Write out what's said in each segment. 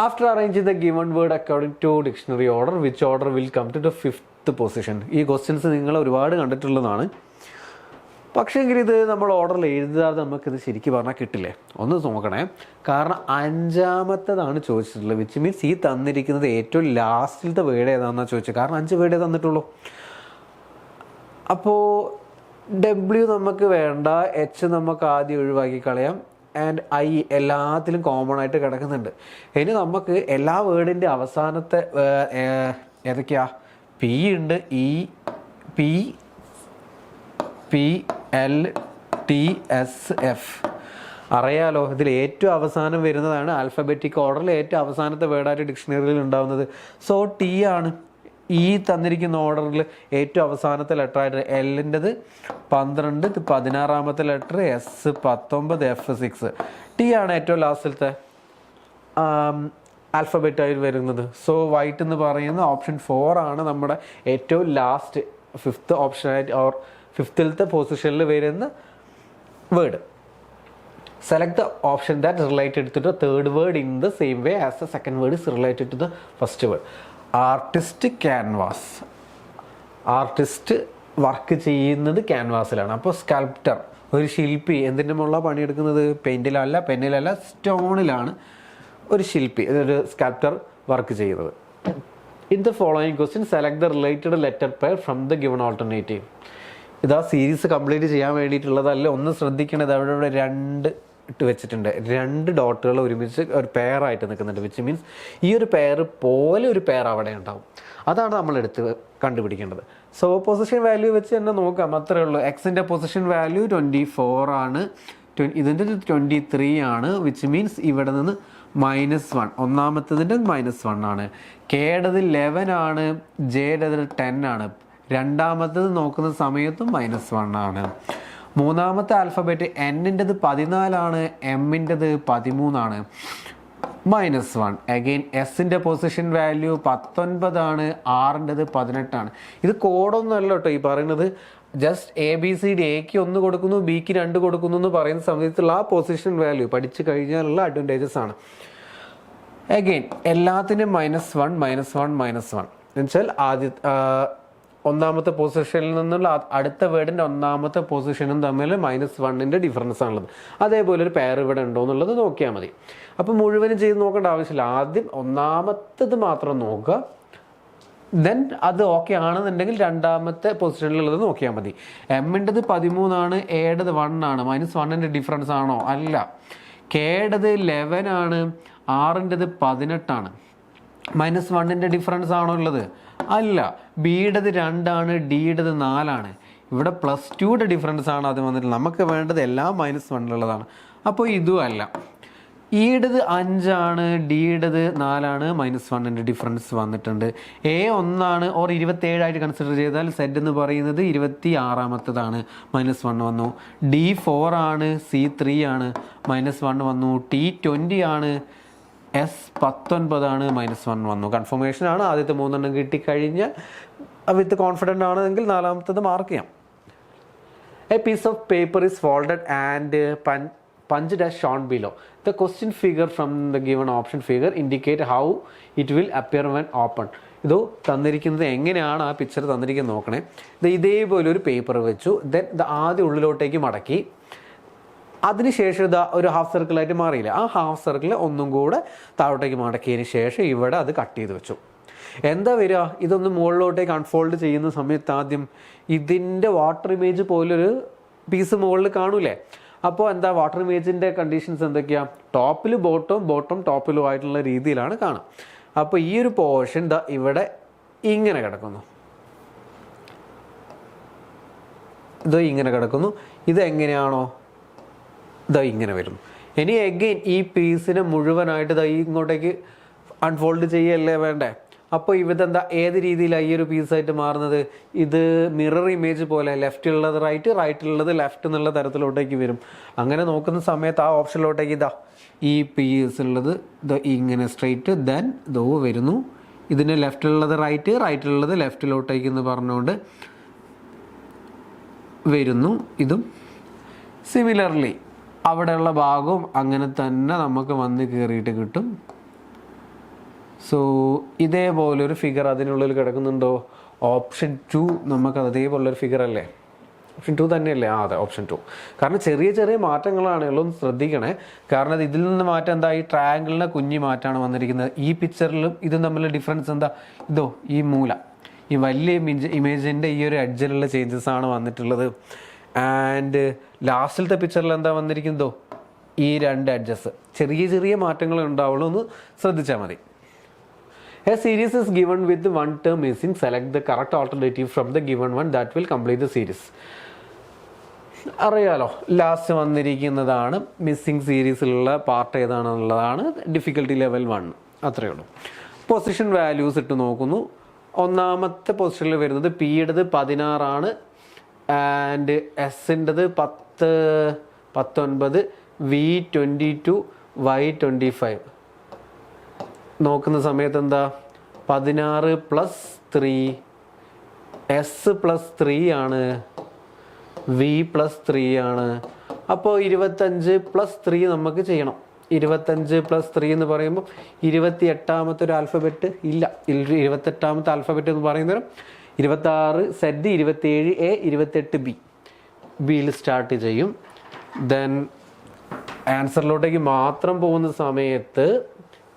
After arranging the given word according to dictionary order, which order will come to the fifth position? ഈ questions നിങ്ങൾ ഒരുപാട് കണ്ടിട്ടുള്ളതാണ്. പക്ഷേ എങ്കിൽ ഇത് നമ്മൾ ഓർഡറിൽ എഴുതാതെ നമുക്കിത് ശരിക്കും പറഞ്ഞാൽ കിട്ടില്ലേ? ഒന്ന് നോക്കണേ. കാരണം അഞ്ചാമത്തേതാണ് ചോദിച്ചിട്ടുള്ളത്. വിച്ച് മീൻസ് ഈ തന്നിരിക്കുന്നത് ഏറ്റവും ലാസ്റ്റിലത്തെ വേർഡ് ഏതാണെന്നാണ് ചോദിച്ചത്. കാരണം 5 വേർഡേ തന്നിട്ടുള്ളൂ. അപ്പോൾ W നമുക്ക് വേണ്ട, H നമുക്ക് ആദ്യം ഒഴിവാക്കി കളയാം, ആൻഡ് I എല്ലാത്തിലും കോമൺ ആയിട്ട് കിടക്കുന്നുണ്ട്. ഇനി നമുക്ക് എല്ലാ വേർഡിൻ്റെ അവസാനത്തെ ഏതൊക്കെയാ? P ഉണ്ട്, E, P, L, T, S, F. അറിയാലോ, ഇതിൽ ഏറ്റവും അവസാനം വരുന്നതാണ് ആൽഫബറ്റിക് ഓർഡറിൽ ഏറ്റവും അവസാനത്തെ വേർഡായിട്ട് ഡിക്ഷണറിയിൽ ഉണ്ടാകുന്നത്. സോ T ആണ് ഈ തന്നിരിക്കുന്ന ഓർഡറിൽ ഏറ്റവും അവസാനത്തെ ലെറ്റർ ആയിട്ട്. Lൻ്റെത് 12, 16ാമത്തെ ലെറ്റർ, S 19, F 6. T ആണ് ഏറ്റവും ലാസ്റ്റിലത്തെ ആൽഫബറ്റായിട്ട് വരുന്നത്. സോ വൈറ്റ് എന്ന് പറയുന്ന ഓപ്ഷൻ 4 ആണ് നമ്മുടെ ഏറ്റവും ലാസ്റ്റ് 5th ഓപ്ഷനായിട്ട് ഓർ 5th പൊസിഷനിൽ വരുന്ന word. Select the option that is related to the third word in the same way as the second word is related to the first word. Artist canvas. Artist work ചെയ്യുന്നത് ക്യാൻവാസിലാണ്. അപ്പോൾ sculptor, ഒരു ശില്പി എന്തിൻ്റെ മുകളിലാണ് പണിയെടുക്കുന്നത്? പെയിൻറ്റിലല്ല, പെന്നിലല്ല, സ്റ്റോണിലാണ് ഒരു ശില്പി, ഒരു സ്കൾപ്റ്റർ വർക്ക് ചെയ്യുന്നത്. In the following question select the related letter pair from the given alternative. ഇതാ സീരീസ് കംപ്ലീറ്റ് ചെയ്യാൻ വേണ്ടിയിട്ടുള്ളതല്ല. ഒന്ന് ശ്രദ്ധിക്കേണ്ടത്, അവിടെ 2 ഇട്ട് വെച്ചിട്ടുണ്ട്. 2 ഡോട്ടുകൾ ഒരുമിച്ച് ഒരു പെയറായിട്ട് നിൽക്കുന്നുണ്ട്. വിച്ച് മീൻസ് ഈ ഒരു പെയർ പോലെ ഒരു പെയർ അവിടെ ഉണ്ടാവും. അതാണ് നമ്മൾ കണ്ടുപിടിക്കേണ്ടത്. സോ പൊസിഷൻ വാല്യൂ വെച്ച് തന്നെ നോക്കാം, അത്രേ ഉള്ളൂ. എക്സിൻ്റെ പൊസിഷൻ വാല്യൂ 24 ആണ്, ഇതിൻ്റെ 23 ആണ്. വിച്ച് മീൻസ് ഇവിടെ നിന്ന് -1, ഒന്നാമത്തതിൻ്റെ -1 ആണ്. കെയുടേത് 11 ആണ്, ജെയുടേത് 10 ആണ്. രണ്ടാമത്തത് നോക്കുന്ന സമയത്തും -1 ആണ്. മൂന്നാമത്തെ ആൽഫബറ്റ് Nൻ്റെത് 14 ആണ്, Mൻ്റെത് 13 ആണ്, -1. അഗെയിൻ എസിൻ്റെ പൊസിഷൻ വാല്യൂ 19 ആണ്, Rൻ്റെത് 18 ആണ്. ഇത് കോഡൊന്നും അല്ല കേട്ടോ ഈ പറയുന്നത്. ജസ്റ്റ് ABCD, എക്ക് 1 കൊടുക്കുന്നു, ബിക്ക് 2 കൊടുക്കുന്നു എന്ന് പറയുന്ന സമയത്തുള്ള ആ പൊസിഷൻ വാല്യൂ പഠിച്ചു കഴിഞ്ഞാലുള്ള അഡ്വാൻറ്റേജസ് ആണ്. അഗെയിൻ എല്ലാത്തിനും -1, -1, -1 എന്നുവെച്ചാൽ ഒന്നാമത്തെ പൊസിഷനിൽ നിന്നുള്ള അടുത്ത വേർഡിൻ്റെ ഒന്നാമത്തെ പൊസിഷനും തമ്മിൽ -1ൻ്റെ ഡിഫറൻസ് ആണുള്ളത്. അതേപോലെ ഒരു പെയർ ഇവിടെ ഉണ്ടോ എന്നുള്ളത് നോക്കിയാൽ മതി. അപ്പോൾ മുഴുവനും ചെയ്ത് നോക്കേണ്ട ആവശ്യമില്ല. ആദ്യം ഒന്നാമത്തത് മാത്രം നോക്കുക, ദെൻ അത് ഓക്കെ ആണെന്നുണ്ടെങ്കിൽ രണ്ടാമത്തെ പൊസിഷനിലുള്ളത് നോക്കിയാൽ മതി. Mൻ്റെത് 13 ആണ്, എയുടേത് 1 ആണ്. -1ൻ്റെ ഡിഫറൻസ് ആണോ? അല്ല. കെയുടേത് 11 ആണ്, Rൻ്റെത് 18 ആണ്. -1ൻ്റെ ഡിഫറൻസ് ആണോ ഉള്ളത്? അല്ല. ബിയുടേത് 2 ആണ്, ഡിയുടേത് 4 ആണ്. ഇവിടെ +2യുടെ ഡിഫറൻസ് ആണ് അത് വന്നിട്ടുള്ളത്. നമുക്ക് വേണ്ടത് എല്ലാം -1ലുള്ളതാണ്. അപ്പോൾ ഇതും അല്ല. ഇയുടേത് 5 ആണ്, ഡിയുടേത് 4 ആണ്, -1ൻ്റെ ഡിഫറൻസ് വന്നിട്ടുണ്ട്. എ 1 ആണ്, ഓർ 27 ആയിട്ട് കൺസിഡർ ചെയ്താൽ സെഡ് എന്ന് പറയുന്നത് 26ാമത്തതാണ്, -1 വന്നു. ഡി 4 ആണ്, സി 3 ആണ്, -1 വന്നു. ടി 20 ആണ്, എസ് 19 ആണ്, -1 വന്നു. കൺഫർമേഷൻ ആണ്. ആദ്യത്തെ 3 കിട്ടിക്കഴിഞ്ഞാൽ വിത്ത് കോൺഫിഡൻ്റ് ആണെങ്കിൽ 4ാമത്തത് മാർക്ക് ചെയ്യാം. A piece of paper is folded and punched as shown below. The question figure from the given option figure indicate how it will appear when opened. ഇത് തന്നിരിക്കുന്നത് എങ്ങനെയാണ് ആ പിക്ചർ തന്നിരിക്കുന്നത് നോക്കണേ. ഇത് ഇതേപോലെ ഒരു പേപ്പർ വെച്ചു, ദെൻ ഇത് ആദ്യം ഉള്ളിലോട്ടേക്ക് മടക്കി, അതിനുശേഷം ഇതാ ഒരു ഹാഫ് സർക്കിളായിട്ട് മാറിയില്ല. ആ ഹാഫ് സർക്കിൾ ഒന്നും കൂടെ താഴോട്ടേക്ക് മടക്കിയതിന് ശേഷം ഇവിടെ അത് കട്ട് ചെയ്ത് വെച്ചു. എന്താ വരിക? ഇതൊന്ന് മുകളിലോട്ടേക്ക് അൺഫോൾഡ് ചെയ്യുന്ന സമയത്ത് ആദ്യം ഇതിൻ്റെ വാട്ടർ ഇമേജ് പോലൊരു പീസ് മുകളിൽ കാണൂലേ? അപ്പോൾ എന്താ വാട്ടർ ഇമേജിൻ്റെ കണ്ടീഷൻസ് എന്തൊക്കെയാണ്? ടോപ്പിൽ ബോട്ടം ടോപ്പിലും ആയിട്ടുള്ള രീതിയിലാണ് കാണുക. അപ്പോൾ ഈ ഒരു പോർഷൻ ദാ ഇവിടെ ഇങ്ങനെ കിടക്കുന്നു, ഇത് ഇങ്ങനെ കിടക്കുന്നു. ഇത് എങ്ങനെയാണോ ഇതാ ഇങ്ങനെ വരുന്നു. ഇനി എഗെയിൻ ഈ പീസിനെ മുഴുവനായിട്ട് ഇതാ ഇങ്ങോട്ടേക്ക് അൺഫോൾഡ് ചെയ്യല്ലേ വേണ്ടേ? അപ്പോൾ ഇതെന്താ ഏത് രീതിയിലാണ് ഈ ഒരു പീസായിട്ട് മാറുന്നത്? ഇത് മിറർ ഇമേജ് പോലെ ലെഫ്റ്റിലുള്ളത് റൈറ്റിലുള്ളത് ലെഫ്റ്റ് എന്നുള്ള തരത്തിലോട്ടേക്ക് വരും. അങ്ങനെ നോക്കുന്ന സമയത്ത് ആ ഓപ്ഷനിലോട്ടേക്ക് ഇതാ ഈ പീസ് ഉള്ളത് ഇത് ഇങ്ങനെ സ്ട്രെയിറ്റ്, ദെൻ ഇതോ വരുന്നു. ഇതിന് ലെഫ്റ്റിലുള്ളത് റൈറ്റിലുള്ളത് ലെഫ്റ്റിലോട്ടേക്ക് എന്ന് പറഞ്ഞുകൊണ്ട് വരുന്നു. ഇതും സിമിലർലി അവിടെയുള്ള ഭാഗവും അങ്ങനെ തന്നെ നമുക്ക് വന്ന് കയറിയിട്ട് കിട്ടും. സോ ഇതേപോലൊരു ഫിഗർ അതിനുള്ളിൽ കിടക്കുന്നുണ്ടോ? ഓപ്ഷൻ 2 നമുക്ക് അതേപോലൊരു ഫിഗർ അല്ലേ? ഓപ്ഷൻ 2 തന്നെയല്ലേ? അതെ, ഓപ്ഷൻ 2. കാരണം ചെറിയ ചെറിയ മാറ്റങ്ങളാണ് ഉള്ളത്, ശ്രദ്ധിക്കണേ. കാരണം ഇതിൽ നിന്ന് മാറ്റം എന്താ? ഈ ട്രയാങ്കിളിൻ്റെ കുഞ്ഞി മാറ്റമാണ് വന്നിരിക്കുന്നത്. ഈ പിക്ചറിലും ഇതും തമ്മിലുള്ള ഡിഫറൻസ് എന്താ? ഇതോ ഈ മൂല, ഈ വലിയ ഇമേജിൻ്റെ ഈ ഒരു എഡ്ജിലുള്ള ചേഞ്ചസ് ആണ് വന്നിട്ടുള്ളത്. ആൻഡ് ലാസ്റ്റിലത്തെ പിക്ചറിൽ എന്താ വന്നിരിക്കുന്നതോ? ഈ രണ്ട് എഡ്ജസ്. ചെറിയ ചെറിയ മാറ്റങ്ങൾ ഉണ്ടാവുള്ളൂ, ഒന്ന് ശ്രദ്ധിച്ചാൽ മതി. A series is given with one term missing. Select the correct alternative from the given one that will complete the series. അറിയാലോ, ലാസ്റ്റ് വന്നിരിക്കുന്നതാണ് മിസ്സിംഗ് സീരീസിലുള്ള പാർട്ട് ഏതാണെന്നുള്ളതാണ് ഡിഫിക്കൽട്ടി ലെവൽ 1. അത്രയേ ഉള്ളൂ. പൊസിഷൻ വാല്യൂസ് ഇട്ട് നോക്കുന്നു. ഒന്നാമത്തെ പൊസിഷനിൽ വരുന്നത് പിയുടേത് 16 ആണ്, ആൻഡ് എസിൻ്റെത് 10, 19, V22, Y25. നോക്കുന്ന സമയത്ത് എന്താ? 16 + 3, എസ് + 3 ആണ്, വി + 3 ആണ്. അപ്പോൾ 25 + 3 നമുക്ക് ചെയ്യണം. 25 + 3 എന്ന് പറയുമ്പോൾ 28ാമത്തെ ഒരു ആൽഫബറ്റ് ഇല്ല. 28ാമത്തെ ആൽഫബറ്റ് എന്ന് പറയുന്നത് 26 Z, 27 A, 28 B. ബിയിൽ സ്റ്റാർട്ട് ചെയ്യും. ദെൻ ആൻസറിലോട്ടേക്ക് മാത്രം പോകുന്ന സമയത്ത്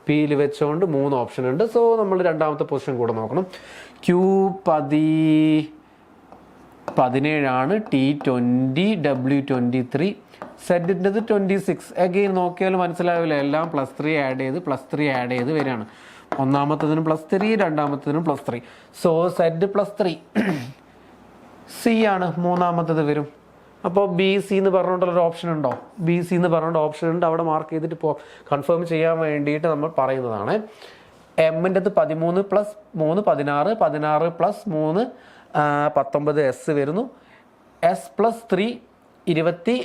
പിയിൽ വെച്ചുകൊണ്ട് 3 ഓപ്ഷൻ ഉണ്ട്. സോ നമ്മൾ രണ്ടാമത്തെ പൊസിഷൻ കൂടെ നോക്കണം. Q 17 ആണ്, T20, W23, സെറ്റിൻ്റെത് 26. അഗെയിൻ നോക്കിയാൽ മനസ്സിലാവില്ല, എല്ലാം +3 ആഡ് ചെയ്ത് വരികയാണ്. ഒന്നാമത്തതിനും +3, രണ്ടാമത്തതിനും +3. So set +3. സി ആണ് മൂന്നാമത്തത് വരും. അപ്പോൾ BC എന്ന് പറഞ്ഞുകൊണ്ടുള്ളൊരു ഓപ്ഷൻ ഉണ്ടോ? BC എന്ന് പറഞ്ഞുകൊണ്ട് ഓപ്ഷൻ ഉണ്ട്, അവിടെ മാർക്ക് ചെയ്തിട്ട് കൺഫേം ചെയ്യാൻ വേണ്ടിയിട്ട് നമ്മൾ പറയുന്നതാണ്. എമ്മിൻ്റെത് 13 + 3 16, 16 + 3 19 എസ് വരുന്നു. എസ് + 3 20,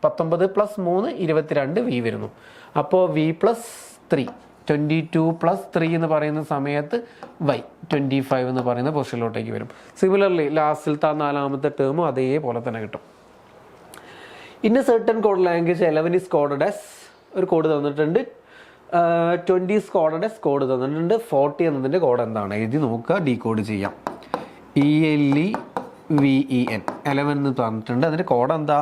19 + 3 22 വി വരുന്നു. അപ്പോൾ V + 3 22 + 3 എന്ന് പറയുന്ന സമയത്ത് Y 25 എന്ന് പറയുന്ന പൊസിഷനിലോട്ടേക്ക് വരും. സിമിലർലി ലാസ്റ്റിലത്തെ 4ാമത്തെ ടേമും അതേപോലെ തന്നെ കിട്ടും. In A certain code language 11 is coded as ഒരു കോഡ് തന്നിട്ടുണ്ട്, 20 is coded as കോഡ് തന്നിട്ടുണ്ട്. 40 എന്നതിൻ്റെ കോഡ് എന്താണ്? എഴുതി നോക്കുക, ഡീകോഡ് ചെയ്യാം. ELEVEN 11 എന്ന് പറഞ്ഞിട്ടുണ്ട്. അതിൻ്റെ കോഡ് എന്താ?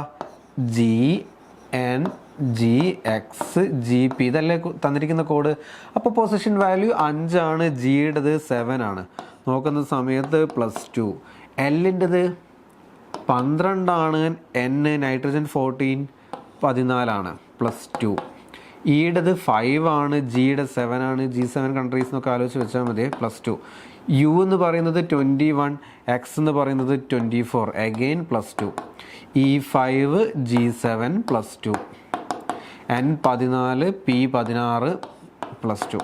GNGXGP. ഇതല്ലേ തന്നിരിക്കുന്ന കോഡ്. അപ്പോൾ പൊസിഷൻ വാല്യൂ 5 ആണ്, ജിയുടേത് 7 ആണ്. നോക്കുന്ന സമയത്ത് +2. എല്ലിൻ്റെത് 12 ആണ്, N നൈട്രജൻ 14 14 ആണ്, +2. ഇയുടേത് 5 ആണ്, ജിയുടെ 7 ആണ്. G7 കൺട്രീസ് എന്നൊക്കെ ആലോചിച്ച് വെച്ചാൽ മതി. +2. യു എന്ന് പറയുന്നത് 21, എക്സ് എന്ന് പറയുന്നത് 24, again +2. E5 G7 +2, N14 P16 +2.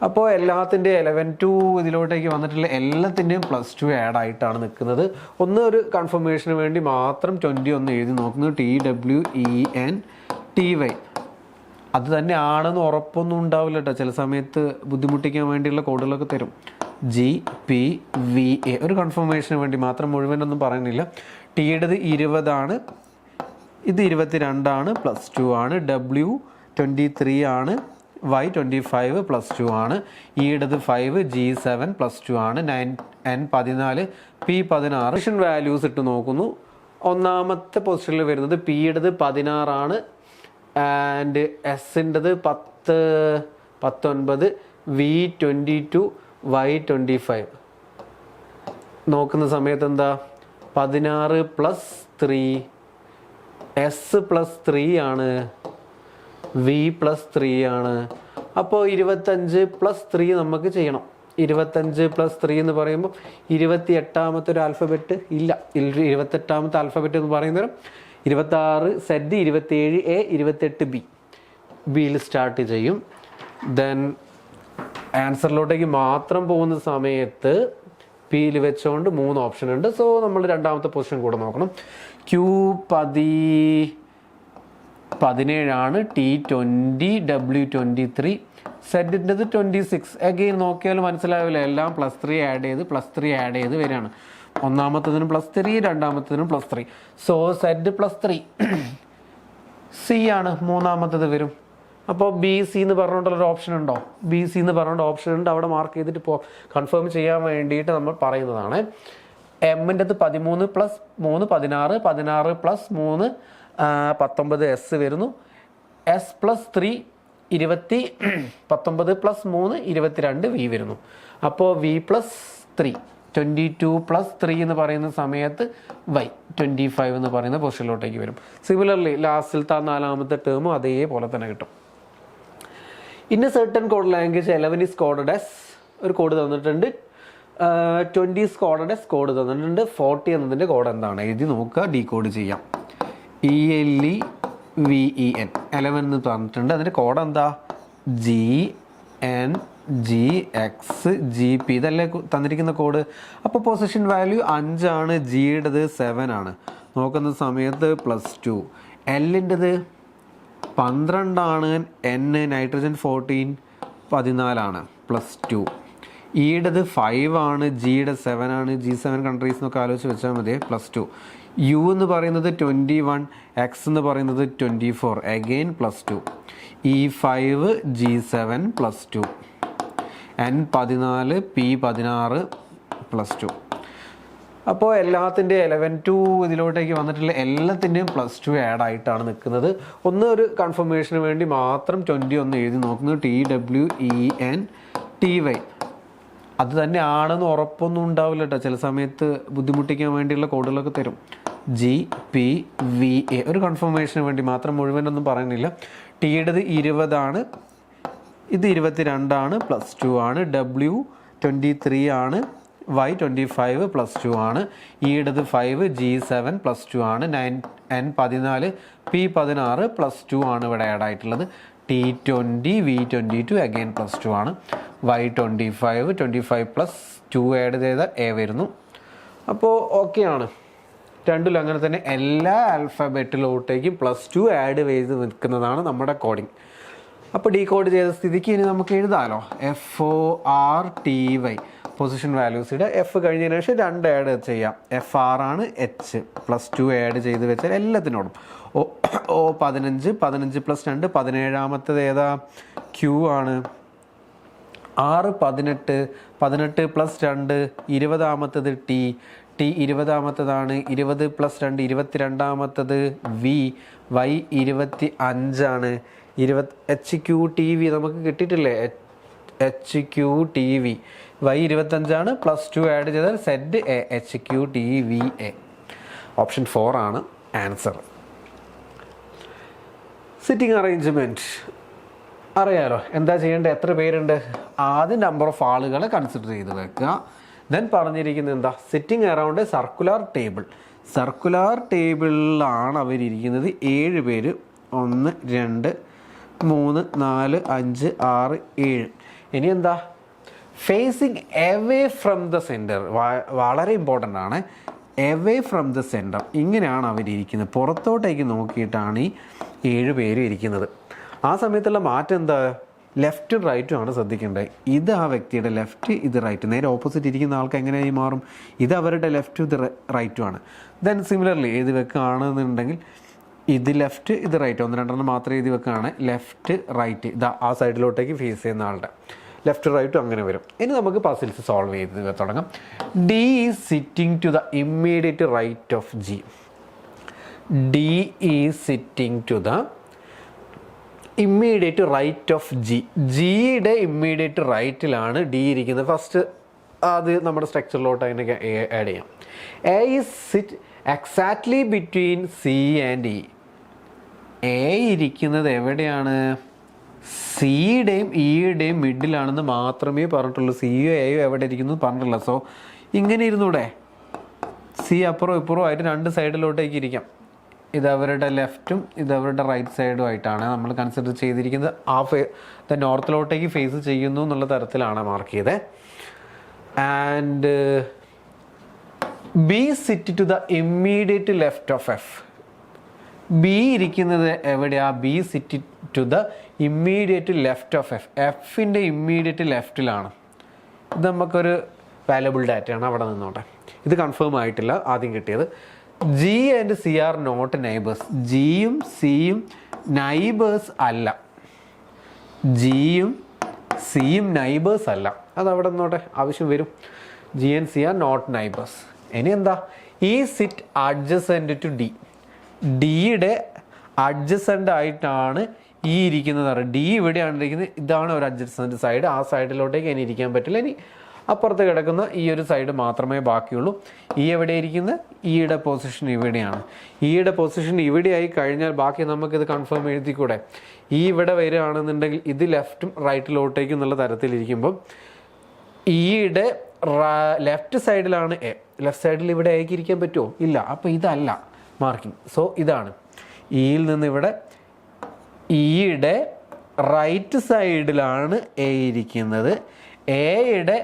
അപ്പോൾ എല്ലാത്തിൻ്റെ 11 to ഇതിലോട്ടേക്ക് വന്നിട്ടുള്ള എല്ലാത്തിൻ്റെയും +2 ആഡ് ആയിട്ടാണ് നിൽക്കുന്നത്. ഒന്ന് ഒരു കൺഫർമേഷന് വേണ്ടി മാത്രം 20 ഒന്ന് എഴുതി നോക്കുന്നത്. TWENTY. അത് തന്നെ ആണെന്ന് ഉറപ്പൊന്നും ഉണ്ടാവില്ല കേട്ടോ, ചില സമയത്ത് ബുദ്ധിമുട്ടിക്കാൻ വേണ്ടിയുള്ള കോഡുകളൊക്കെ തരും. GPVA ഒരു കൺഫർമേഷന് വേണ്ടി മാത്രം, മുഴുവനൊന്നും പറയുന്നില്ല. ടിയുടേത് 20 ആണ്, ഇത് 22 ആണ്, +2 ആണ്. W23 ആണ്, Y25 +2 ആണ്. ഇയുടേത് 5, G7 +2 ആണ്. N14 P16. പൊസിഷൻ വാല്യൂസ് ഇട്ട് നോക്കുന്നു. ഒന്നാമത്തെ പൊസിഷനിൽ വരുന്നത് പിയുടേത് 16 ആണ്, ആൻഡ് എസിൻ്റെത് 10, 19, V22, Y25. നോക്കുന്ന സമയത്ത് എന്താ? 16 + 3, എസ് +3 ആണ്, V +3 ആണ്. അപ്പോൾ 25 + 3 നമുക്ക് ചെയ്യണം. 25 + 3 എന്ന് പറയുമ്പോൾ 28ാമത്തെ ഒരു ആൽഫബറ്റ് ഇല്ല. 28ാമത്തെ ആൽഫബറ്റ് എന്ന് പറയുന്നത് 26 Z, 27 A, 28 B. ബിയിൽ സ്റ്റാർട്ട് ചെയ്യും. ദെൻ ആൻസറിലോട്ടേക്ക് മാത്രം പോകുന്ന സമയത്ത് പിയിൽ വെച്ചുകൊണ്ട് 3 ഓപ്ഷൻ ഉണ്ട്. സോ നമ്മൾ രണ്ടാമത്തെ പൊസിഷൻ കൂടെ നോക്കണം. Q 17 ആണ്, T20, W23, സെറ്റിൻ്റെത് 26. അഗെയിൻ നോക്കിയാൽ മനസ്സിലാവില്ല, എല്ലാം +3 ആഡ് ചെയ്ത് വരികയാണ്. ഒന്നാമത്തതിനും +3, രണ്ടാമത്തതിനും +3. So set +3. സി ആണ് മൂന്നാമത്തത് വരും. അപ്പോൾ ബി സി എന്ന് പറഞ്ഞുകൊണ്ടുള്ളൊരു ഓപ്ഷൻ ഉണ്ടോ? ബി സി എന്ന് പറഞ്ഞുകൊണ്ട് ഓപ്ഷൻ ഉണ്ട്, അവിടെ മാർക്ക് ചെയ്തിട്ട് കൺഫേം ചെയ്യാൻ വേണ്ടിയിട്ട് നമ്മൾ പറയുന്നതാണ്. എമ്മിൻ്റെ അത് 13 + 3 16, 16 + 3 19 എസ് വരുന്നു. എസ് + 3 20, 19 + 3 22 വി വരുന്നു. അപ്പോൾ വി + 3 22 + 3 എന്ന് പറയുന്ന സമയത്ത് വൈ 25 എന്ന് പറയുന്ന പൊസിഷനിലോട്ടേക്ക് വരും. സിമിലർലി ലാസ്റ്റിലത്തെ ആ 4ാമത്തെ ടേമും അതേപോലെ തന്നെ കിട്ടും. In A certain code language 11 is coded as ഒരു കോഡ് തന്നിട്ടുണ്ട്, 20 is coded as കോഡ് തന്നിട്ടുണ്ട്, 40 എന്നതിൻ്റെ കോഡ് എന്താണ് എഴുതി നോക്കുക, ഡീകോഡ് ചെയ്യാം. ELEVEN 11 എന്ന് പറഞ്ഞിട്ടുണ്ട്, അതിൻ്റെ കോഡ് എന്താ? GNGXGP, ഇതല്ലേ തന്നിരിക്കുന്ന കോഡ്. അപ്പോൾ പൊസിഷൻ വാല്യൂ 5 ആണ്, ജിയുടേത് 7 ആണ്. നോക്കുന്ന സമയത്ത് +2. എല്ലിൻ്റെത് 12 ആണ്, N നൈട്രജൻ 14 14 ആണ്, +2. ഇയുടേത് 5 ആണ്, ജിയുടെ 7 ആണ്, G7 കൺട്രീസ് എന്നൊക്കെ ആലോചിച്ച് വെച്ചാൽ മതി, +2. യു എന്ന് പറയുന്നത് 21, എക്സ് എന്ന് പറയുന്നത് 24, again +2. E5 G7 +2, N14 P16 +2. അപ്പോൾ എല്ലാത്തിൻ്റെ 11 to ഇതിലോട്ടേക്ക് വന്നിട്ടുള്ള എല്ലാത്തിൻ്റെയും +2 ആഡ് ആയിട്ടാണ് നിൽക്കുന്നത്. ഒന്ന് ഒരു കൺഫർമേഷന് വേണ്ടി മാത്രം 20 ഒന്ന് എഴുതി നോക്കുന്നു. TWENTY അത് തന്നെ ആണെന്ന് ഉറപ്പൊന്നും ഉണ്ടാവില്ല കേട്ടോ, ചില സമയത്ത് ബുദ്ധിമുട്ടിക്കാൻ വേണ്ടിയുള്ള കോഡുകളൊക്കെ തരും. GPVA ഒരു കൺഫർമേഷന് വേണ്ടി മാത്രം, മുഴുവനൊന്നും പറയുന്നില്ല. ടിയുടേത് 20 ആണ്, ഇത് 22 ആണ്, +2 ആണ്. W 23 ആണ്, Y 25 +2 ആണ്. ഇയുടേത് 5, G7 +2 ആണ്. N14 P16 +2 ആണ് ഇവിടെ ആഡ് ആയിട്ടുള്ളത്. T20 V22 അഗെയിൻ +2 ആണ്. Y25 25 + 2 ആഡ് ചെയ്ത എ വരുന്നു. അപ്പോൾ ഓക്കെ ആണ്. രണ്ടിലും അങ്ങനെ തന്നെ എല്ലാ ആൽഫബറ്റിലോട്ടേക്കും +2 ആഡ് ചെയ്ത് നിൽക്കുന്നതാണ് നമ്മുടെ കോഡിങ്. അപ്പോൾ ഡീകോഡ് ചെയ്ത സ്ഥിതിക്ക് ഇനി നമുക്ക് എഴുതാമല്ലോ. FORTY പൊസിഷൻ വാല്യൂസിയുടെ F കഴിഞ്ഞതിന് ശേഷം 2 ആഡ് ചെയ്യാം. FR ആണ്, H +2 ആഡ് ചെയ്ത് വെച്ചാൽ എല്ലാത്തിനോടും. O15 15 + 2 17ാമത്തേത് ഏതാ? Q ആണ്. R 18 18 + 2 20ാമത്തേത് T 20ാമത്തേതാണ്. 20 + 2 22ാമത്തേത് V Y 25 ആണ്. HQTV നമുക്ക് കിട്ടിയിട്ടില്ലേ? HQTV Y 25 ആണ്, +2 ആഡ് ചെയ്താൽ ZA HQTVA. ഓപ്ഷൻ 4 ആണ് ആൻസർ. സിറ്റിംഗ് അറേഞ്ച്മെൻറ്റ് അറിയാലോ, എന്താ ചെയ്യേണ്ടത്? എത്ര പേരുണ്ട്? ആദ്യം നമ്പർ ഓഫ് ആളുകളെ കൺസിഡർ ചെയ്ത് വെക്കുക. ദെൻ പറഞ്ഞിരിക്കുന്നത് എന്താ? Sitting around a circular table. Circular ടേബിളിലാണ് അവരിയ്ക്കുന്നത്. 7 പേര്. 1 2 3 4 5 6 7. ഇനി എന്താ? Facing away from the centre. വളരെ ഇമ്പോർട്ടൻ്റ് ആണ്. എവേ ഫ്രം ദ സെൻറ്റർ ഇങ്ങനെയാണ് അവരിയ്ക്കുന്നത്. പുറത്തോട്ടേക്ക് നോക്കിയിട്ടാണ് ഈ 7 പേര് ഇരിക്കുന്നത്. ആ സമയത്തുള്ള മാറ്റം എന്താ? ലെഫ്റ്റും റൈറ്റും ആണ് ശ്രദ്ധിക്കേണ്ടത്. ഇത് ആ വ്യക്തിയുടെ ലെഫ്റ്റ്, ഇത് റൈറ്റ്. നേരെ ഓപ്പോസിറ്റ് ഇരിക്കുന്ന ആൾക്ക് എങ്ങനെയായി മാറും? ഇത് അവരുടെ ലെഫ്റ്റും ഇത് റൈറ്റും ആണ്. ദെൻ സിമിലർലി എഴുതി വെക്കുകയാണെന്നുണ്ടെങ്കിൽ ഇത് ലെഫ്റ്റ്, ഇത് റൈറ്റ്. 1 2 മാത്രമേ എഴുതി വെക്കുകയാണ്. ലെഫ്റ്റ് റൈറ്റ്, ഇതാ ആ സൈഡിലോട്ടേക്ക് ഫേസ് ചെയ്യുന്ന ആളുടെ ലെഫ്റ്റ് റൈറ്റും അങ്ങനെ വരും. ഇനി നമുക്ക് പസിൽസ് സോൾവ് ചെയ്ത് തുടങ്ങാം. D is sitting to the immediate right of G. D is sitting to the immediate right of G. ജിയുടെ ഇമ്മീഡിയറ്റ് റൈറ്റിലാണ് D ഇരിക്കുന്നത്. ഫസ്റ്റ് അത് നമ്മുടെ സ്ട്രക്ചറിലോട്ട് അതിനെ ആഡ് ചെയ്യാം. A is sit exactly between C and E. A ഇരിക്കുന്നത് എവിടെയാണ്? സിയുടെയും ഇയുടെയും മിഡിലാണെന്ന് മാത്രമേ പറഞ്ഞിട്ടുള്ളൂ. സിയും എയും എവിടെ ഇരിക്കുന്നു പറഞ്ഞിട്ടില്ല. സോ ഇങ്ങനെ ഇരുന്നൂടെ? സി അപ്പുറവും ഇപ്പുറവും ആയിട്ട് 2 സൈഡിലോട്ടേക്ക് ഇരിക്കാം. ഇത് അവരുടെ ലെഫ്റ്റും ഇത് അവരുടെ റൈറ്റ് സൈഡും ആയിട്ടാണ് നമ്മൾ കൺസിഡർ ചെയ്തിരിക്കുന്നത്. ദ നോർത്തിലോട്ടേക്ക് ഫേസ് ചെയ്യുന്നു എന്നുള്ള തരത്തിലാണ് മാർക്ക് ചെയ്തത്. And B sit to the immediate left of F. B ഇരിക്കുന്നത് എവിടെയാ? B sit to the immediate left of F. എഫിൻ്റെ ഇമ്മീഡിയറ്റ് ലെഫ്റ്റിലാണ്. ഇത് നമുക്കൊരു വാല്യബിൾ ഡാറ്റയാണ്, അവിടെ നിന്നോട്ടെ. ഇത് കൺഫേം ആയിട്ടില്ല ആദ്യം കിട്ടിയത്. G and C are not neighbours. ജിയും സിയും നൈബേഴ്സ് അല്ല. ജിയും സിയും നൈബേഴ്സ് അല്ല, അതവിടെ നിന്നോട്ടെ, ആവശ്യം വരും. G and C are not neighbours. ഇനി എന്താ, ഈ സിറ്റ് അഡ്ജസെൻ്റ് ടു ഡി, ഡിയുടെ അഡ്ജസെൻ്റ് ആയിട്ടാണ് ഈ ഇരിക്കുന്നത്. ഡി ഇവിടെയാണ് ഇരിക്കുന്നത്, ഇതാണ് ഒരു അഡ്ജസെൻ്റ് സൈഡ്. ആ സൈഡിലോട്ടേക്ക് ഇനി ഇരിക്കാൻ പറ്റില്ല. ഇനി അപ്പുറത്ത് കിടക്കുന്ന ഈ ഒരു സൈഡ് മാത്രമേ ബാക്കിയുള്ളൂ. ഈ എവിടെ ഇരിക്കുന്നത്, ഈയുടെ പൊസിഷൻ ഇവിടെയാണ്. ഈയുടെ പൊസിഷൻ ഇവിടെ ആയി കഴിഞ്ഞാൽ ബാക്കി നമുക്കിത് കൺഫേം എഴുതിക്കൂടെ. ഈ ഇവിടെ വരികയാണെന്നുണ്ടെങ്കിൽ ഇത് ലെഫ്റ്റും റൈറ്റിലോട്ടേക്കും എന്നുള്ള തരത്തിലിരിക്കുമ്പം ഈയുടെ ലെഫ്റ്റ് സൈഡിലാണ് എ, ലെഫ്റ്റ് സൈഡിൽ ഇവിടെ എക്ക് ഇരിക്കാൻ പറ്റുമോ? ഇല്ല. അപ്പോൾ ഇതല്ല മാർക്കിംഗ്. സോ ഇതാണ് ഇയിൽ നിന്ന് ഇവിടെ ഈയുടെ റൈറ്റ് സൈഡിലാണ് എ ഇരിക്കുന്നത്, എയുടെ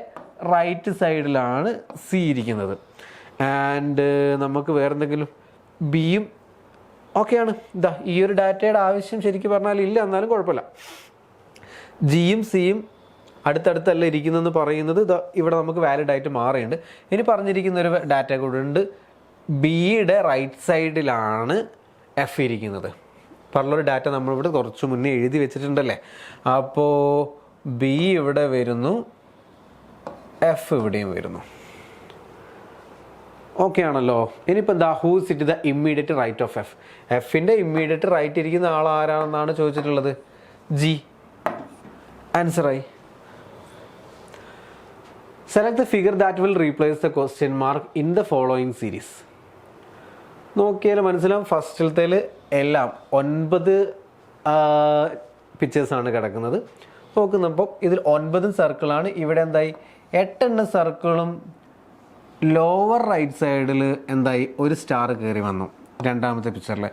റൈറ്റ് സൈഡിലാണ് സി ഇരിക്കുന്നത്. ആൻഡ് നമുക്ക് വേറെന്തെങ്കിലും ബിയും ഓക്കെയാണ്. ഇതാ ഈ ഒരു ഡാറ്റയുടെ ആവശ്യം ശരിക്കും പറഞ്ഞാൽ ഇല്ല, എന്നാലും കുഴപ്പമില്ല. ജിയും സിയും അടുത്തടുത്തല്ല ഇരിക്കുന്നതെന്ന് പറയുന്നത് ഇതാ ഇവിടെ നമുക്ക് വാലിഡ് ആയിട്ട് മാറിയുണ്ട്. ഇനി പറഞ്ഞിരിക്കുന്ന ഒരു ഡാറ്റ കൂടെ ഉണ്ട്, ബിയുടെ റൈറ്റ് സൈഡിലാണ് എഫ് ഇരിക്കുന്നത്. പറഞ്ഞൊരു ഡാറ്റ നമ്മളിവിടെ കുറച്ച് മുന്നേ എഴുതി വെച്ചിട്ടുണ്ടല്ലേ. അപ്പോൾ ബി ഇവിടെ വരുന്നു, എഫ് ഇവിടെയും വരുന്നു. ഓക്കെ ആണല്ലോ. ഇനിയിപ്പോൾ എന്താ, who sit the immediate right of F. എഫിൻ്റെ ഇമ്മീഡിയറ്റ് റൈറ്റ് ഇരിക്കുന്ന ആൾ ആരാണെന്നാണ് ചോദിച്ചിട്ടുള്ളത്? ജി. ആൻസറായി. Select the figure that will replace the question mark in the following series. നോക്കിയാൽ മനസ്സിലാവും, ഫസ്റ്റിലത്തേൽ എല്ലാം 9 പിക്ചേഴ്സാണ് കിടക്കുന്നത്. നോക്കുന്നപ്പം ഇതിൽ 9 സർക്കിളാണ്. ഇവിടെ എന്തായി, 8 സർക്കിളും ലോവർ റൈറ്റ് സൈഡിൽ എന്തായി, ഒരു സ്റ്റാർ കയറി വന്നു രണ്ടാമത്തെ പിക്ചറിൽ.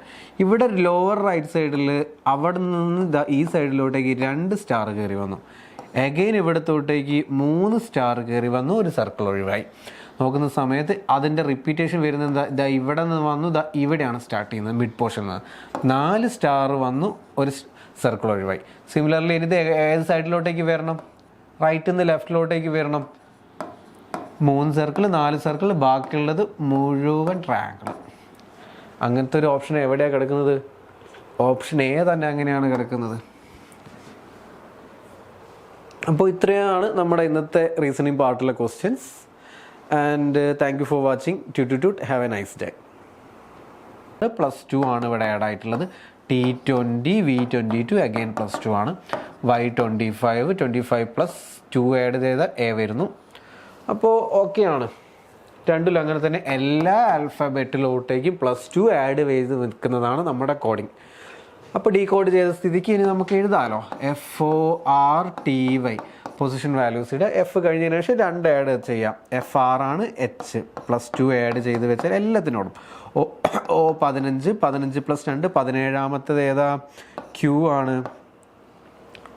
ഇവിടെ ലോവർ റൈറ്റ് സൈഡിൽ അവിടെ നിന്ന് ഈ സൈഡിലോട്ടേക്ക് 2 സ്റ്റാർ കയറി വന്നു. അഗെയിൻ ഇവിടത്തോട്ടേക്ക് 3 സ്റ്റാർ കയറി വന്നു, ഒരു സർക്കിൾ ഒഴിവായി. നോക്കുന്ന സമയത്ത് അതിൻ്റെ റിപ്പീറ്റേഷൻ വരുന്നത് ഇതാ ഇവിടെ നിന്ന് വന്നു, ഇതാ ഇവിടെയാണ് സ്റ്റാർട്ട് ചെയ്യുന്നത്, മിഡ് പോർഷൻ. 4 സ്റ്റാർ വന്നു, ഒരു സർക്കിൾ ഒഴിവായി. സിമിലർലി ഇനി ഇത് ഏത് സൈഡിലോട്ടേക്ക് വരണം, റൈറ്റിൽ നിന്ന് ലെഫ്റ്റിലോട്ടേക്ക് വരണം. 3 സർക്കിൾ, 4 സർക്കിൾ, ബാക്കിയുള്ളത് മുഴുവൻ ട്രയാങ്കിൾ. അങ്ങനത്തെ ഒരു ഓപ്ഷൻ എവിടെയാണ് കിടക്കുന്നത്? ഓപ്ഷൻ എ തന്നെ അങ്ങനെയാണ് കിടക്കുന്നത്. അപ്പോൾ ഇത്രയാണ് നമ്മുടെ ഇന്നത്തെ റീസണിങ് പാർട്ടിലെ questions. And thank you for watching. Tute have a nice day. +2 ആണ് ഇവിടെ ആഡ് ആയിട്ടുള്ളത്. T20 V22 അഗെയിൻ +2 ആണ്. Y25 25+2 ആഡ് ചെയ്താൽ എ വരുന്നു. അപ്പോൾ ഓക്കെയാണ്. രണ്ടിലും അങ്ങനെ തന്നെ എല്ലാ ആൽഫബറ്റിലോട്ടേക്കും +2 ആഡ് ചെയ്ത് നിൽക്കുന്നതാണ് നമ്മുടെ കോഡിങ്. അപ്പോൾ ഡീകോഡ് ചെയ്ത സ്ഥിതിക്ക് ഇനി നമുക്ക് എഴുതാമല്ലോ. FORTY പൊസിഷൻ വാല്യൂസിയുടെ എഫ് കഴിഞ്ഞതിന് ശേഷം 2 ആഡ് ചെയ്യാം. FR ആണ്, H +2 ആഡ് ചെയ്ത് വെച്ചാൽ എല്ലാത്തിനോടും O15 15+2 17ാമത്തേത് ഏതാ? Q ആണ്.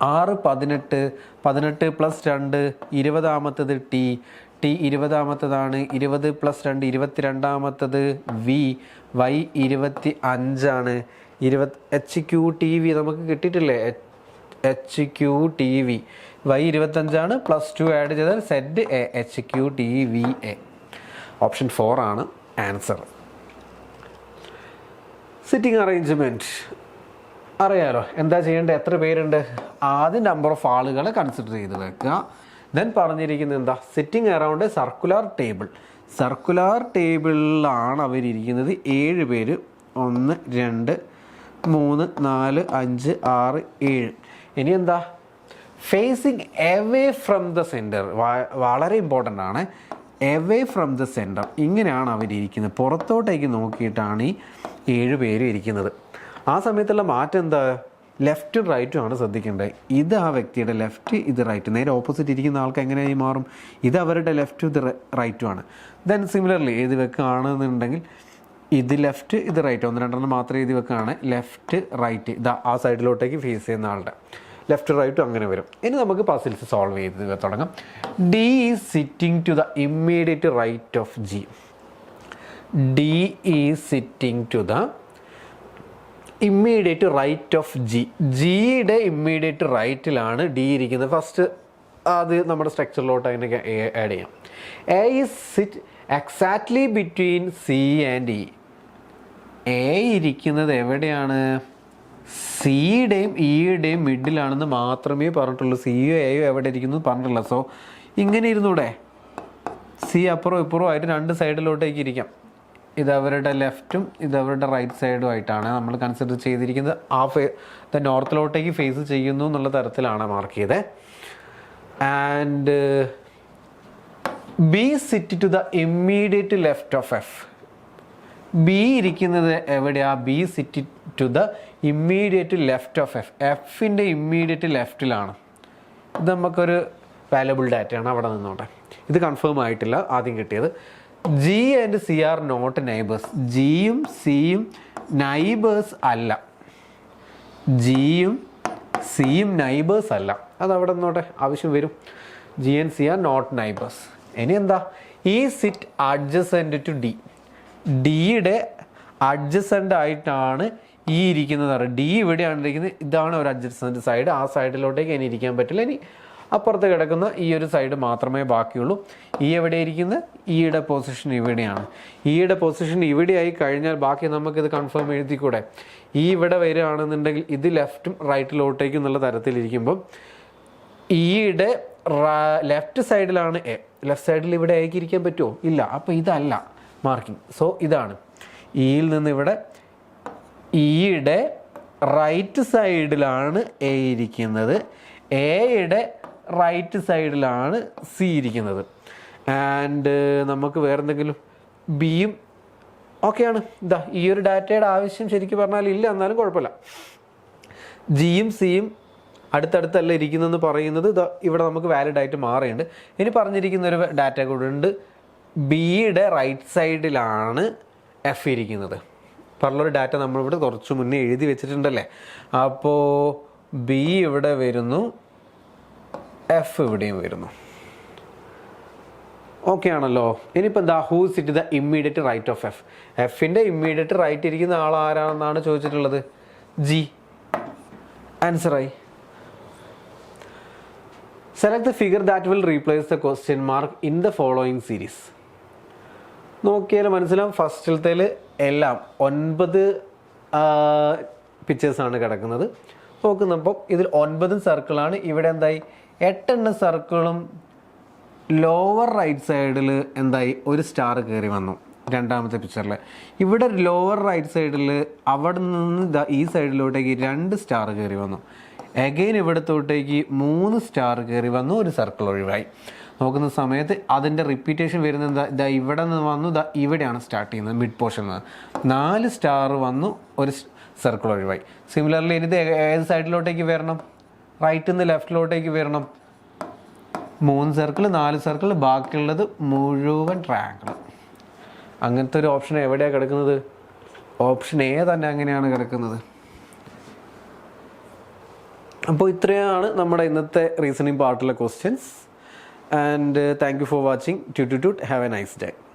R 18 18+2 20ാമത്തേത് T 20ാമത്തേതാണ്. 20+2 22ാമത്തേത് V Y 25 ആണ്. HQTV നമുക്ക് കിട്ടിയിട്ടില്ലേ? HQTV Y 25 ആണ്. +2 ആഡ് ചെയ്താൽ ZA HQTVA. ഓപ്ഷൻ 4 ആണ് ആൻസർ. സിറ്റിംഗ് അറേഞ്ച്മെൻറ്റ് അറിയാലോ, എന്താ ചെയ്യേണ്ടത്? എത്ര പേരുണ്ട്? ആദ്യം നമ്പർ ഓഫ് ആളുകളെ കൺസിഡർ ചെയ്ത് വെക്കുക. ദെൻ പറഞ്ഞിരിക്കുന്നത് എന്താ? Sitting around a circular table. Circular ടേബിളിലാണ് അവരിയ്ക്കുന്നത്. 7 പേര്. 1 2 3 4 5 6 7. ഇനി എന്താ? Facing away from the centre. വളരെ ഇമ്പോർട്ടൻ്റ് ആണ്. എവേ ഫ്രം ദ സെൻറ്റർ ഇങ്ങനെയാണ് അവരിയ്ക്കുന്നത്. പുറത്തോട്ടേക്ക് നോക്കിയിട്ടാണ് ഈ 7 പേര് ഇരിക്കുന്നത്. ആ സമയത്തുള്ള മാറ്റം എന്താ? ലെഫ്റ്റും റൈറ്റും ആണ് ശ്രദ്ധിക്കേണ്ടത്. ഇത് ആ വ്യക്തിയുടെ ലെഫ്റ്റ്, ഇത് റൈറ്റ്. നേരെ ഓപ്പോസിറ്റ് ഇരിക്കുന്ന ആൾക്ക് എങ്ങനെയായി മാറും? ഇത് അവരുടെ ലെഫ്റ്റും ഇത് റൈറ്റും ആണ്. ദെൻ സിമിലർലി എഴുതി വെക്കുകയാണെന്നുണ്ടെങ്കിൽ ഇത് ലെഫ്റ്റ്, ഇത് റൈറ്റ്. 1 2 മാത്രമേ എഴുതി വെക്കുകയാണ്. ലെഫ്റ്റ് റൈറ്റ്, ഇതാ ആ സൈഡിലോട്ടേക്ക് ഫേസ് ചെയ്യുന്ന ആളുടെ ലെഫ്റ്റ് റൈറ്റും അങ്ങനെ വരും. ഇനി നമുക്ക് പസിൽസ് സോൾവ് ചെയ്ത് തുടങ്ങാം. D is sitting to the immediate right of G. D is sitting to the immediate right of G. ജിയുടെ ഇമ്മീഡിയറ്റ് റൈറ്റിലാണ് ഡി ഇരിക്കുന്നത്. ഫസ്റ്റ് അത് നമ്മുടെ സ്ട്രക്ചറിലോട്ട് അതിനെ ആഡ് ചെയ്യാം. A is sit exactly between C and E. A ഇരിക്കുന്നത് എവിടെയാണ്? സിയുടെയും ഇയുടെയും മിഡിലാണെന്ന് മാത്രമേ പറഞ്ഞിട്ടുള്ളൂ. സിയോ എയോ എവിടെ ഇരിക്കുന്നു പറഞ്ഞിട്ടില്ല. സോ ഇങ്ങനെ ഇരുന്നൂടെ, സി അപ്പുറവും ഇപ്പുറവും ആയിട്ട് രണ്ട് സൈഡിലോട്ടേക്ക് ഇരിക്കാം. ഇതവരുടെ ലെഫ്റ്റും ഇതവരുടെ റൈറ്റ് സൈഡും ആയിട്ടാണ് നമ്മൾ കൺസിഡർ ചെയ്തിരിക്കുന്നത്. നോർത്തിലോട്ടേക്ക് ഫേസ് ചെയ്യുന്നു എന്നുള്ള തരത്തിലാണ് മാർക്ക് ചെയ്തത്. And B sit to the immediate left of F. B ഇരിക്കുന്നത് എവിടെയാ? B sit to the immediate left of F. എഫിൻ്റെ ഇമ്മീഡിയറ്റ് ലെഫ്റ്റിലാണ്. ഇത് നമുക്കൊരു വാല്യബിൾ ഡാറ്റയാണ്, അവിടെ നിന്നോട്ടെ. ഇത് കൺഫേം ആയിട്ടില്ല ആദ്യം കിട്ടിയത്. G and C are not neighbours. ജിയും സിയും നൈബേഴ്സ് അല്ല. ജിയും സിയും നൈബേഴ്സ് അല്ല. അതവിടെ നിന്നോട്ടെ, ആവശ്യം വരും. G and C are not neighbours. ഇനി എന്താ? ഈ സിറ്റ് അഡ്ജസെൻ്റ് ടു ഡി. ഡിയുടെ അഡ്ജസെൻ്റ് ആയിട്ടാണ് ഈ ഇരിക്കുന്നത്. ഡി ഇവിടെയാണ് ഇരിക്കുന്നത്. ഇതാണ് ഒരു അഡ്ജസെൻ്റ് സൈഡ്. ആ സൈഡിലോട്ടേക്ക് ഇനി ഇരിക്കാൻ പറ്റില്ല. ഇനി അപ്പുറത്ത് കിടക്കുന്ന ഈ ഒരു സൈഡ് മാത്രമേ ബാക്കിയുള്ളൂ. ഈ എവിടെ ഇരിക്കുന്നത്? ഇയുടെ പൊസിഷൻ ഇവിടെയാണ്. ഇയുടെ പൊസിഷൻ ഇവിടെ ആയി കഴിഞ്ഞാൽ ബാക്കി നമുക്കിത് കൺഫേം എഴുതിക്കൂടെ? ഈ ഇവിടെ വരികയാണെന്നുണ്ടെങ്കിൽ ഇത് ലെഫ്റ്റും റൈറ്റിലോട്ടേക്കും എന്നുള്ള തരത്തിലിരിക്കുമ്പം ഇയുടെ ലെഫ്റ്റ് സൈഡിലാണ് എ. ലെഫ്റ്റ് സൈഡിൽ ഇവിടെ എക്ക് ഇരിക്കാൻ പറ്റുമോ? ഇല്ല. അപ്പോൾ ഇതല്ല മാർക്കിംഗ്. സോ ഇതാണ് ഇയിൽ നിന്ന് ഇവിടെ ഇയുടെ റൈറ്റ് സൈഡിലാണ് എ ഇരിക്കുന്നത്. എയുടെ റൈറ്റ് സൈഡിലാണ് സി ഇരിക്കുന്നത്. ആൻഡ് നമുക്ക് വേറെന്തെങ്കിലും ബിയും ഓക്കെയാണ്. ഇതാ ഈ ഒരു ഡാറ്റയുടെ ആവശ്യം ശരിക്കും പറഞ്ഞാൽ ഇല്ല, എന്നാലും കുഴപ്പമില്ല. ജിയും സിയും അടുത്തടുത്തല്ല ഇരിക്കുന്നതെന്ന് പറയുന്നത് ഇതാ ഇവിടെ നമുക്ക് വാലിഡ് ആയിട്ട് മാറിയുണ്ട്. ഇനി പറഞ്ഞിരിക്കുന്ന ഒരു ഡാറ്റ കൂടെ ഉണ്ട്. ബിയുടെ റൈറ്റ് സൈഡിലാണ് എഫ് ഇരിക്കുന്നത്. പറഞ്ഞൊരു ഡാറ്റ നമ്മളിവിടെ കുറച്ച് മുന്നേ എഴുതി വെച്ചിട്ടുണ്ടല്ലേ. അപ്പോൾ ബി ഇവിടെ വരുന്നു, എഫ് ഇവിടെയും വരുന്നു. ഓക്കെ ആണല്ലോ. ഇനിയിപ്പോൾ എന്താ? Who sit the immediate right of F. എഫിൻ്റെ ഇമ്മീഡിയറ്റ് റൈറ്റ് ഇരിക്കുന്ന ആൾ ആരാണെന്നാണ് ചോദിച്ചിട്ടുള്ളത്? ജി. ആൻസറായി. Select the figure that will replace the question mark in the following series. നോക്കിയാൽ മനസ്സിലാവും. ഫസ്റ്റിലത്തേൽ എല്ലാം 9 പിക്ചേഴ്സാണ് കിടക്കുന്നത്. നോക്കുന്നപ്പോൾ ഇതിൽ 9 സർക്കിളാണ്. ഇവിടെ എന്തായി? 8 സർക്കിളും ലോവർ റൈറ്റ് സൈഡിൽ എന്തായി? ഒരു സ്റ്റാർ കയറി വന്നു രണ്ടാമത്തെ പിക്ചറിൽ. ഇവിടെ ലോവർ റൈറ്റ് സൈഡിൽ അവിടെ നിന്ന് ഈ സൈഡിലോട്ടേക്ക് 2 സ്റ്റാർ കയറി വന്നു. അഗെയിൻ ഇവിടത്തോട്ടേക്ക് 3 സ്റ്റാർ കയറി വന്നു, ഒരു സർക്കിൾ ഒഴിവായി. നോക്കുന്ന സമയത്ത് അതിൻ്റെ റിപ്പീറ്റേഷൻ വരുന്നത് എന്താ? ഇതാ ഇവിടെ നിന്ന് വന്നു, ഇതാ ഇവിടെയാണ് സ്റ്റാർട്ട് ചെയ്യുന്നത്, മിഡ് പോർഷൻ. 4 സ്റ്റാർ വന്നു, ഒരു സർക്കിൾ ഒഴിവായി. സിമിലർലി ഇനി ഇത് ഏത് സൈഡിലോട്ടേക്ക് വരണം? റൈറ്റിൽ നിന്ന് ലെഫ്റ്റിലോട്ടേക്ക് വരണം. 3 സർക്കിൾ, 4 സർക്കിൾ, ബാക്കിയുള്ളത് മുഴുവൻ ട്രയാങ്കിൾ. അങ്ങനത്തെ ഒരു ഓപ്ഷൻ എവിടെയാണ് കിടക്കുന്നത്? ഓപ്ഷൻ എ തന്നെ അങ്ങനെയാണ് കിടക്കുന്നത്. അപ്പോൾ ഇത്രയാണ് നമ്മുടെ ഇന്നത്തെ റീസണിങ് പാർട്ടിലെ questions. And thank you for watching. Toot toot toot. Have a nice day.